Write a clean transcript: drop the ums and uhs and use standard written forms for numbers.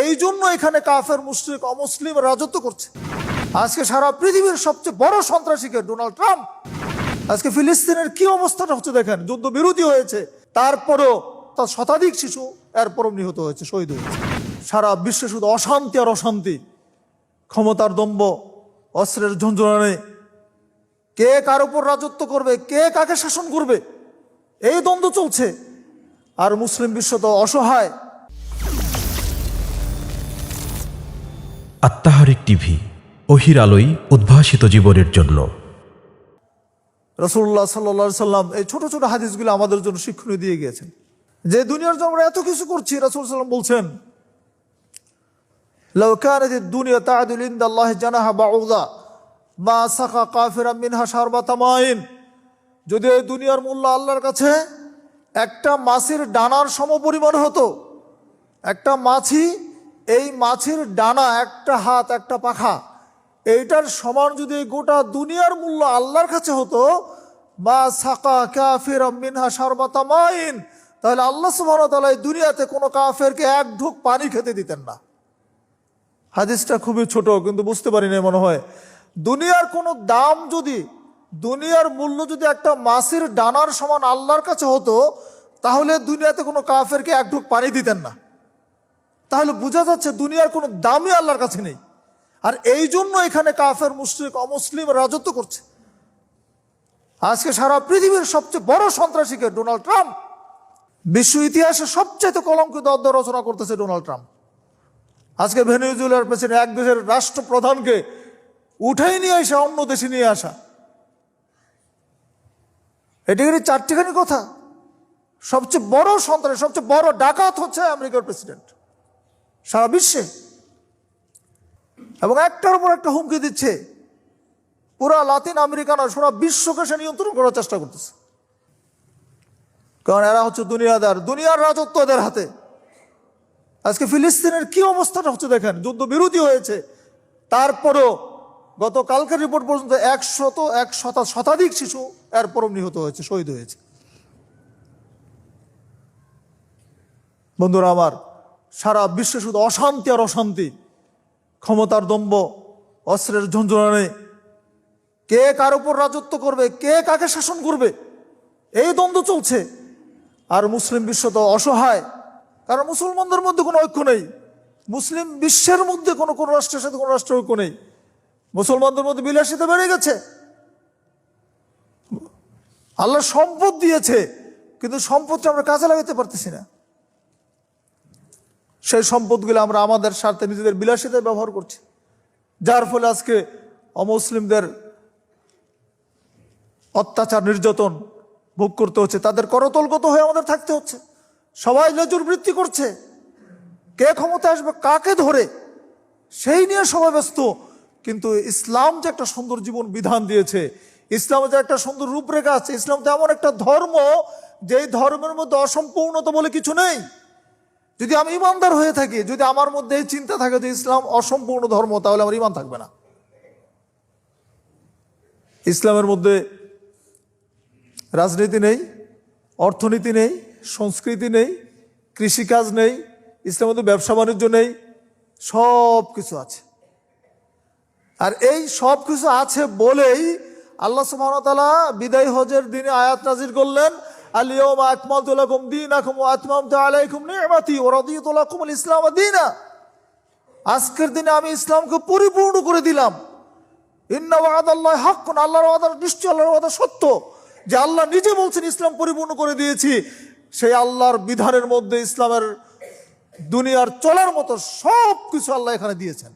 এই জন্য এখানে কাফের, মুশরিক, অমুসলিম রাজত্ব করছে। আজকে সারা পৃথিবীর সবচেয়ে বড় সন্ত্রাসীকে ডোনাল্ড ট্রাম্প। আজকে ফিলিস্তিনের কি অবস্থাটা হচ্ছে দেখেন, যুদ্ধ বিরোধী হয়েছে, তারপরও তার শতাধিক শিশু এরপরও নিহত হয়েছে, শহীদ হয়েছে। সারা বিশ্বে শুধু অশান্তি আর অশান্তি, ক্ষমতার দম্ভ, অস্ত্রের ঝঞ্ঝনানে, কে কার উপর রাজত্ব করবে, কে কাকে শাসন করবে, এই দ্বন্দ্ব চলছে। আর মুসলিম বিশ্ব তো অসহায়। আত্মাহারিক টিভি, ওহির আলোয় উদ্ভাসিত জীবনের জন্য। রাসূলুল্লাহ সাল্লাল্লাহু আলাইহি সাল্লাম এই ছোট ছোট হাদিসগুলো আমাদের জন্য শিক্ষণীয় দিয়ে গিয়েছেন। যে দুনিয়ার জন্য আমরা এত কিছু করছি, রাসূল সাল্লাল্লাহু বলছেন, লাউ কানাতিদ দুনিয়া তা'দিলু ইনদাল্লাহি জানাহা বাউযা মা সাকা কাফিরাম মিনহা শারবাতা মাইন। যদি এই দুনিয়ার মূল্য আল্লাহর কাছে একটা মাছের ডানার সমপরিমাণ হতো, একটা মাছি, এই মাছের ডানা, একটা হাত, একটা পাখা, এইটার সমান যদি গোটা দুনিয়ার মূল্য আল্লাহর কাছে হতো, মা সাকা কাফিরাম মিনহা শারবাতা মাইন, তাহলে আল্লাহ সুবহানাহু ওয়া তাআলা এই দুনিয়াতে কোনো কাফেরকে এক ঢোক পানি খেতে দিতেন না। হাদিসটা খুবই ছোট, কিন্তু বুঝতে পারি না মনে হয়। দুনিয়ার কোনো দাম যদি, দুনিয়ার মূল্য যদি একটা মাছের ডানার সমান আল্লাহর কাছে হতো, তাহলে দুনিয়াতে কোনো কাফেরকে এক ঢোক পানি দিতেন না। তাহলে বোঝা যাচ্ছে দুনিয়ার কোনো দামই আল্লাহর কাছে নেই। আর এই জন্য এখানে কাফের, মুশরিক, অমুসলিম রাজত্ব করছে। আজকে সারা পৃথিবীর সবচেয়ে বড় সন্ত্রাসীকে ডোনাল্ড ট্রাম্প। বিশ্ব ইতিহাসে সবচেয়ে কলঙ্কিত অধ্যায় রচনা করতেছে ডোনাল্ড ট্রাম্প। আজকে ভেনেজুয়েলার প্রেসিডেন্ট, এক দেশের রাষ্ট্রপ্রধানকে উঠাই নিয়ে আসা, অন্য দেশে নিয়ে আসা, এটা কি চারটিখানি কথা? সবচেয়ে বড় সন্ত্রাস, সবচেয়ে বড় ডাকাত হচ্ছে আমেরিকার প্রেসিডেন্ট সারা বিশ্বে। এবং একটার উপর একটা হুমকি দিচ্ছে, পুরা লাতিন আমেরিকা না, সারা বিশ্বকে সে নিয়ন্ত্রণ করার চেষ্টা করতেছে। কারণ এরা হচ্ছে দুনিয়াদার, দুনিয়ার রাজত্ব এদের হাতে। আজকে ফিলিস্তিনের কি অবস্থাটা হচ্ছে দেখেন, যুদ্ধ বিরোধী হয়েছে, তারপরও গতকালকের রিপোর্ট পর্যন্ত শতাধিক শিশু এরপরও নিহত হয়েছে, শহীদ হয়েছে। বন্ধুরা আমার, সারা বিশ্বে শুধু অশান্তি আর অশান্তি, ক্ষমতার দম্ভ, অস্ত্রের ঝঞ্ঝনানে, কে কার উপর রাজত্ব করবে, কে কাকে শাসন করবে, এই দ্বন্দ্ব চলছে। আর মুসলিম বিশ্ব তো অসহায়, কারণ মুসলমানদের মধ্যে কোনো ঐক্য নেই। মুসলিম বিশ্বের মধ্যে কোনো রাষ্ট্রের সাথে কোনো রাষ্ট্রের ঐক্য নেই। মুসলমানদের মধ্যে বিলাসিতা বেড়ে গেছে। আল্লাহ সম্পদ দিয়েছে, কিন্তু সম্পদটা আমরা কাজে লাগাতে পারতেছি না। সেই সম্পদগুলো আমরা আমাদের স্বার্থে, নিজেদের বিলাসিতায় ব্যবহার করছি, যার ফলে আজকে অমুসলিমদের অত্যাচার, নির্যাতন ভোগ করতে হচ্ছে, তাদের করতলগত হয়ে আমাদের থাকতে হচ্ছে। সবাই লেজুর বৃত্তি করছে, কে ক্ষমতা আসবে, কাকে ধরে, সেই নিয়ে সবাই ব্যস্ত। কিন্তু ইসলাম যে একটা সুন্দর জীবন বিধান দিয়েছে, ইসলামে যে একটা সুন্দর রূপরেখা আছে, ইসলাম তো এমন একটা ধর্ম, যেই ধর্মের মধ্যে অসম্পূর্ণতা বলে কিছু নেই। যদি আমি ইমানদার হয়ে থাকি, যদি আমার মধ্যে এই চিন্তা থাকে যে ইসলাম অসম্পূর্ণ ধর্ম, তাহলে আমার ইমান থাকবে না। ইসলামের মধ্যে রাজনীতি নেই, অর্থনীতি নেই, সংস্কৃতি নেই, কৃষিকাজ নেই, ইসলামের মধ্যে ব্যবসা বাণিজ্য নেই, সব কিছু আছে। আর এই সব কিছু আছে বলেই আল্লাহ সুবহানাহু ওয়া তাআলা বিদায় হজের দিনে আয়াত নাযিল করলেন, আল-ইয়াওমা আকমালতু লাকুম দীনাকুম ওয়া আতমামতু আলাইকুম নি'মাতি ওয়া রাদিতু লাকুমুল ইসলাম দীনা। আজকের দিনে আমি ইসলামকে পরিপূর্ণ করে দিলাম। ইন্না ওয়া'দাল্লাহি হাক্কুন, আল্লাহর ওয়াদা নিশ্চয়, আল্লাহর ওয়াদা সত্য। যে আল্লাহ নিজে বলছেন ইসলাম পরিপূর্ণ করে দিয়েছি, সেই আল্লাহর বিধানের মধ্যে ইসলামের দুনিয়ার চলার মতো সব কিছু আল্লাহ এখানে দিয়েছেন।